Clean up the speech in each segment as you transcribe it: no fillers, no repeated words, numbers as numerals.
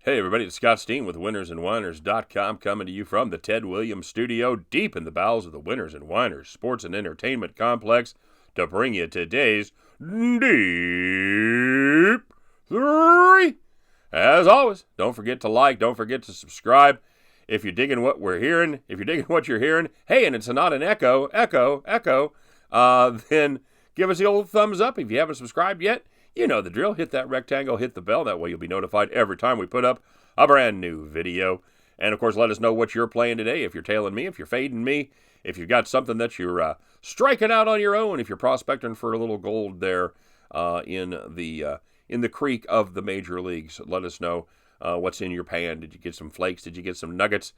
Hey everybody, it's Scott Steen with winnersandwhiners.com coming to you from the Ted Williams studio deep in the bowels of the Winners and Whiners Sports and Entertainment Complex to bring you today's Deep-3. As always, don't forget to like, don't forget to subscribe. If you're digging what we're hearing, if you're digging what you're hearing, hey, and it's not an echo, then give us the old thumbs up. If you haven't subscribed yet, you know the drill. Hit that rectangle, hit the bell. That way you'll be notified every time we put up a brand new video. And, of course, let us know what you're playing today. If you're tailing me, if you're fading me, if you've got something that you're striking out on your own, if you're prospecting for a little gold there in the creek of the major leagues, let us know what's in your pan. Did you get some flakes? Did you get some nuggets?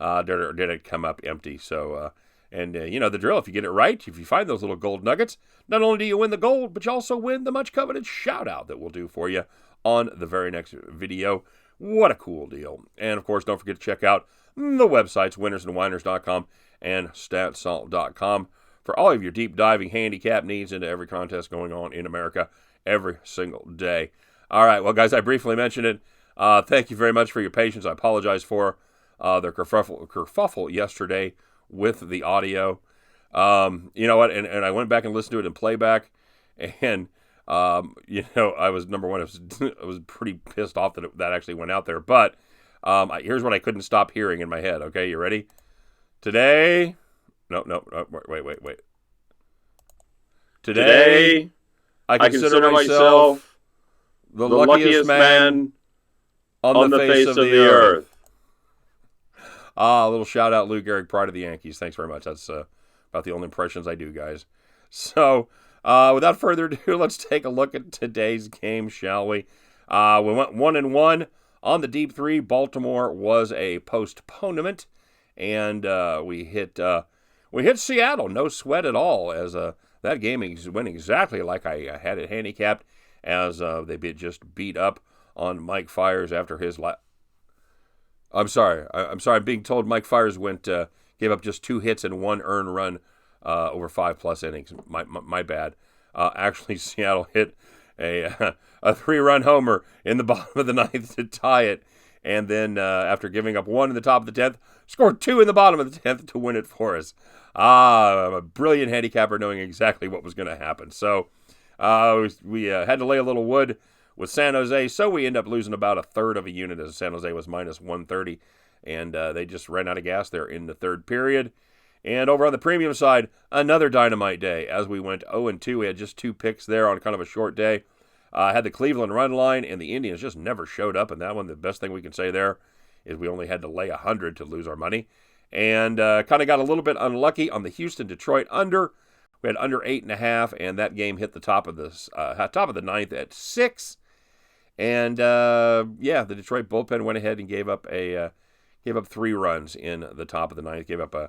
Did it come up empty? So, you know the drill. If you get it right, if you find those little gold nuggets, not only do you win the gold, but you also win the much coveted shout out that we'll do for you on the very next video. What a cool deal. And of course, don't forget to check out the websites, winnersandwhiners.com and statsalt.com for all of your deep diving handicap needs into every contest going on in America every single day. All right, well, guys, I briefly mentioned it. Thank you very much for your patience. I apologize for the kerfuffle yesterday with the audio. You know what? And I went back and listened to it in playback, and I was number one. I was pretty pissed off that actually went out there. But here's what I couldn't stop hearing in my head. Okay, you ready? Today, no, wait. Today, I consider myself the luckiest man on the face of the earth. A little shout out, Lou Gehrig, pride of the Yankees. Thanks very much. That's about the only impressions I do, guys. So, without further ado, let's take a look at today's game, shall we? We went 1-1 on the Deep-3. Baltimore was a postponement, and we hit Seattle. No sweat at all, as that game went exactly like I had it handicapped, as they just beat up on Mike Fiers after his I'm sorry. I'm being told Mike Fiers gave up just 2 hits and 1 earned run over 5+ innings. My bad. Actually, Seattle hit a 3-run homer in the bottom of the 9th to tie it, and then after giving up 1 in the top of the 10th, scored 2 in the bottom of the 10th to win it for us. I'm a brilliant handicapper, knowing exactly what was going to happen. So we had to lay a little wood with San Jose, so we end up losing about a third of a unit, as San Jose was minus 130, and they just ran out of gas there in the third period. And over on the premium side, another dynamite day, as we went 0-2. We had just 2 picks there on kind of a short day. Had the Cleveland run line, and the Indians just never showed up in that one. The best thing we can say there is we only had to lay 100 to lose our money. And kind of got a little bit unlucky on the Houston-Detroit under. We had under 8.5, and that game hit the top of the 9th at 6. And the Detroit bullpen went ahead and gave up 3 runs in the top of the 9th. Gave up a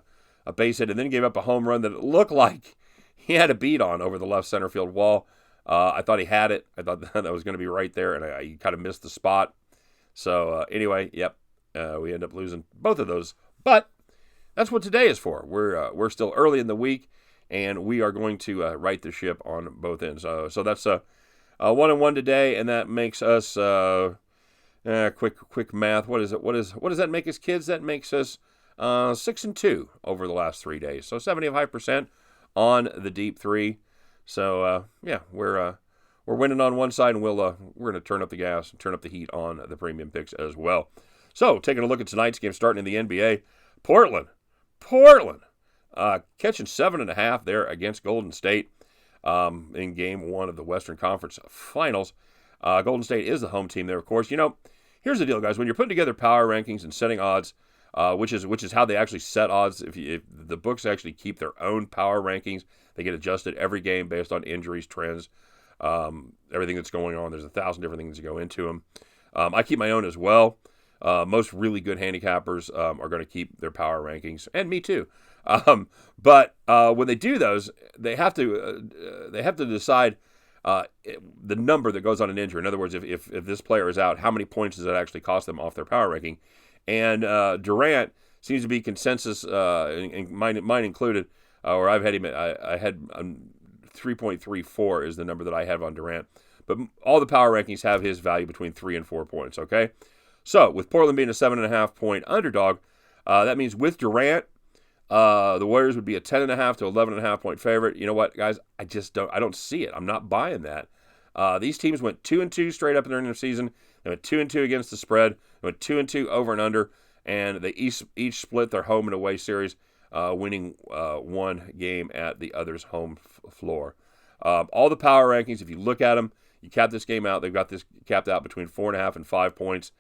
base hit, and then gave up a home run that it looked like he had a beat on over the left center field wall. I thought he had it. I thought that was going to be right there, and I kind of missed the spot. So anyway, we end up losing both of those. But that's what today is for. We're still early in the week, and we are going to right the ship on both ends. So that's 1-1 today, and that makes us quick math. What is it? What does that make us, kids? That makes us 6-2 over the last 3 days. So 75% on the Deep-3. So we're winning on one side, and we're going to turn up the gas and turn up the heat on the premium picks as well. So taking a look at tonight's game, starting in the NBA, Portland, catching 7.5 there against Golden State. In Game 1 of the Western Conference Finals. Golden State is the home team there, of course. You know, here's the deal, guys. When you're putting together power rankings and setting odds, which is how they actually set odds, if the books actually keep their own power rankings, they get adjusted every game based on injuries, trends, everything that's going on. There's 1,000 different things that go into them. I keep my own as well. Most really good handicappers are going to keep their power rankings, and me too. But when they do those, they have to decide the number that goes on an injury. In other words, if this player is out, how many points does it actually cost them off their power ranking? And Durant seems to be consensus, and mine included, or I've had him. I had 3.34 is the number that I have on Durant. But all the power rankings have his value between 3 and 4 points. Okay, So, with Portland being a 7.5-point underdog, that means with Durant, the Warriors would be a 10.5 to 11.5 point favorite. You know what, guys? I don't see it. I'm not buying that. These teams went 2-2 straight up during the season. They went 2-2 against the spread. They went 2-2 over and under, and they each split their home and away series, winning one game at the other's home floor. All the power rankings, if you look at them, you cap this game out. They've got this capped out between 4.5 and 5 points.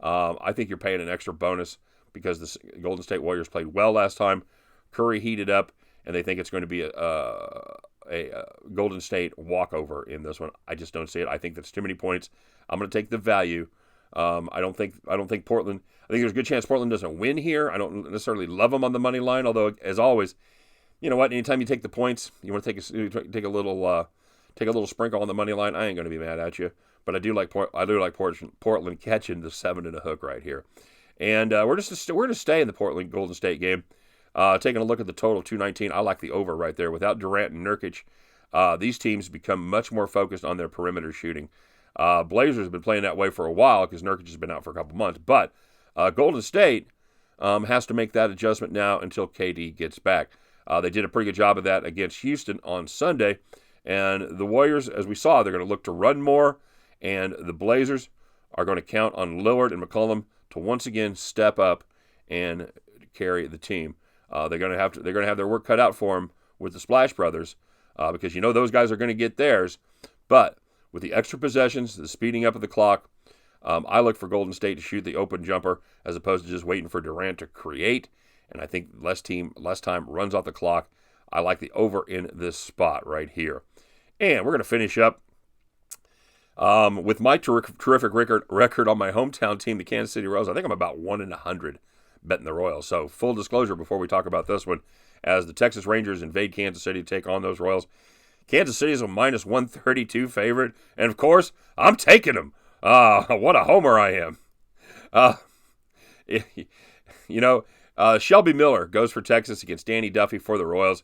I think you're paying an extra bonus because the Golden State Warriors played well last time. Curry heated up, and they think it's going to be a Golden State walkover in this one. I just don't see it. I think that's too many points. I'm going to take the value. I don't think Portland. I think there's a good chance Portland doesn't win here. I don't necessarily love them on the money line, although as always, you know what? Anytime you take the points, you want to take a little sprinkle on the money line. I ain't going to be mad at you, but I do like Portland catching the 7 and a hook right here, and we're just to stay in the Portland Golden State game. Taking a look at the total 219, I like the over right there. Without Durant and Nurkic, these teams become much more focused on their perimeter shooting. Blazers have been playing that way for a while because Nurkic has been out for a couple months, but Golden State has to make that adjustment now until KD gets back. They did a pretty good job of that against Houston on Sunday, and the Warriors, as we saw, they're going to look to run more, and the Blazers are going to count on Lillard and McCollum to once again step up and carry the team. They're going to have their work cut out for them with the Splash Brothers because those guys are going to get theirs. But with the extra possessions, the speeding up of the clock, I look for Golden State to shoot the open jumper as opposed to just waiting for Durant to create. And I think less time runs off the clock. I like the over in this spot right here. And we're going to finish up with my terrific record on my hometown team, the Kansas City Royals. I think I'm about 1-100 betting the Royals. So full disclosure before we talk about this one, as the Texas Rangers invade Kansas City to take on those Royals, Kansas City is a minus 132 favorite, and of course, I'm taking them. What a homer I am. Shelby Miller goes for Texas against Danny Duffy for the Royals.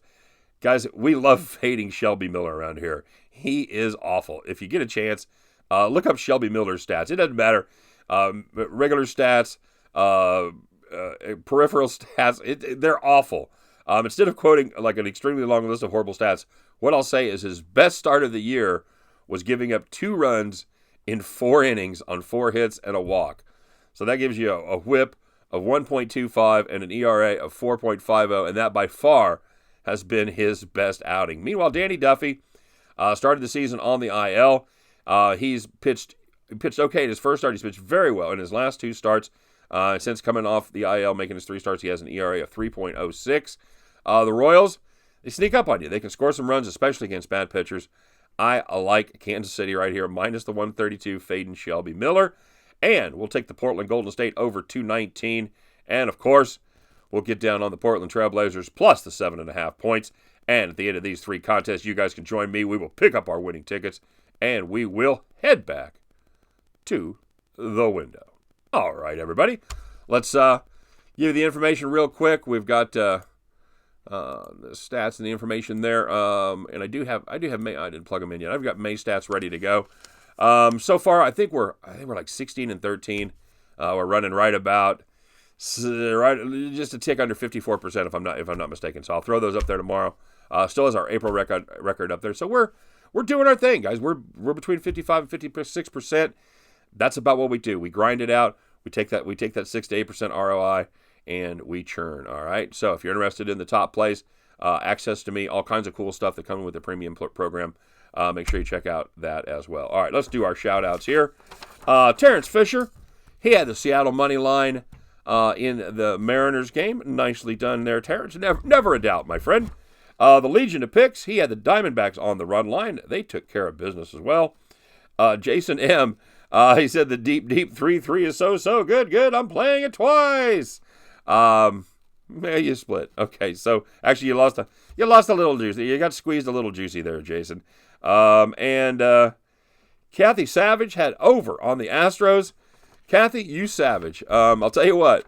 Guys, we love hating Shelby Miller around here. He is awful. If you get a chance, look up Shelby Miller's stats. It doesn't matter. Regular stats, peripheral stats, they're awful. Instead of quoting like an extremely long list of horrible stats, what I'll say is his best start of the year was giving up 2 runs in 4 innings on 4 hits and a walk. So that gives you a whip of 1.25 and an ERA of 4.50, and that by far has been his best outing. Meanwhile, Danny Duffy started the season on the IL. He pitched okay in his first start. He's pitched very well in his last 2 starts. Since coming off the IL, making his 3 starts, he has an ERA of 3.06. The Royals, they sneak up on you. They can score some runs, especially against bad pitchers. I like Kansas City right here, minus the 132, fading Shelby Miller. And we'll take the Portland Golden State over 219. And, of course, we'll get down on the Portland Trailblazers plus the 7.5 points. And at the end of these 3 contests, you guys can join me. We will pick up our winning tickets, and we will head back to the window. All right, everybody. Let's give you the information real quick. We've got the stats and the information there, and I do have May. I didn't plug them in yet. I've got May stats ready to go. So far, I think we're like 16-13. We're running right about just a tick under 54% if I'm not mistaken. So I'll throw those up there tomorrow. Still has our April record up there. So we're doing our thing, guys. We're between 55 and 56%. That's about what we do. We grind it out. We take that 6 to 8% ROI, and we churn. All right. So if you're interested in the top plays, access to me, all kinds of cool stuff that come with the premium program. Make sure you check out that as well. All right, let's do our shout outs here. Terrence Fisher, he had the Seattle money line in the Mariners game. Nicely done there, Terrence. Never a doubt, my friend. The Legion of Picks, he had the Diamondbacks on the run line. They took care of business as well. Jason M., he said the Deep-3 3 is so good. I'm playing it twice. Yeah, you split. Okay, so actually you lost a little juicy. You got squeezed a little juicy there, Jason. And Kathy Savage had over on the Astros. Kathy, you savage. I'll tell you what,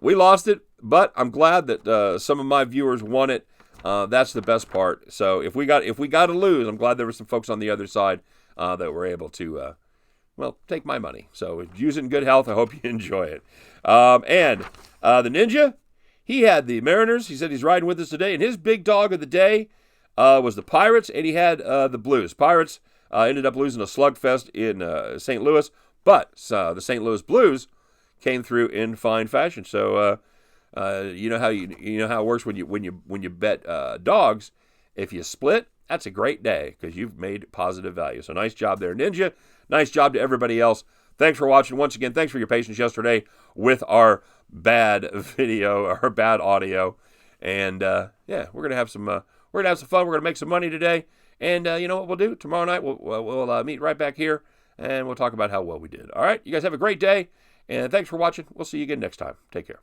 we lost it, but I'm glad that some of my viewers won it. That's the best part. So if we got to lose, I'm glad there were some folks on the other side that were able to well, take my money. So use it in good health. I hope you enjoy it. And the Ninja, he had the Mariners. He said he's riding with us today. And his big dog of the day was the Pirates, and he had the Blues. Pirates ended up losing a slugfest in St. Louis, but the St. Louis Blues came through in fine fashion. So you know how it works when you bet dogs. If you split, that's a great day because you've made positive value. So nice job there, Ninja. Nice job to everybody else. Thanks for watching. Once again, thanks for your patience yesterday with our bad video, our bad audio. And yeah, we're gonna have some fun. We're gonna make some money today. And you know what we'll do tomorrow night? We'll meet right back here, and we'll talk about how well we did. All right, you guys have a great day, and thanks for watching. We'll see you again next time. Take care.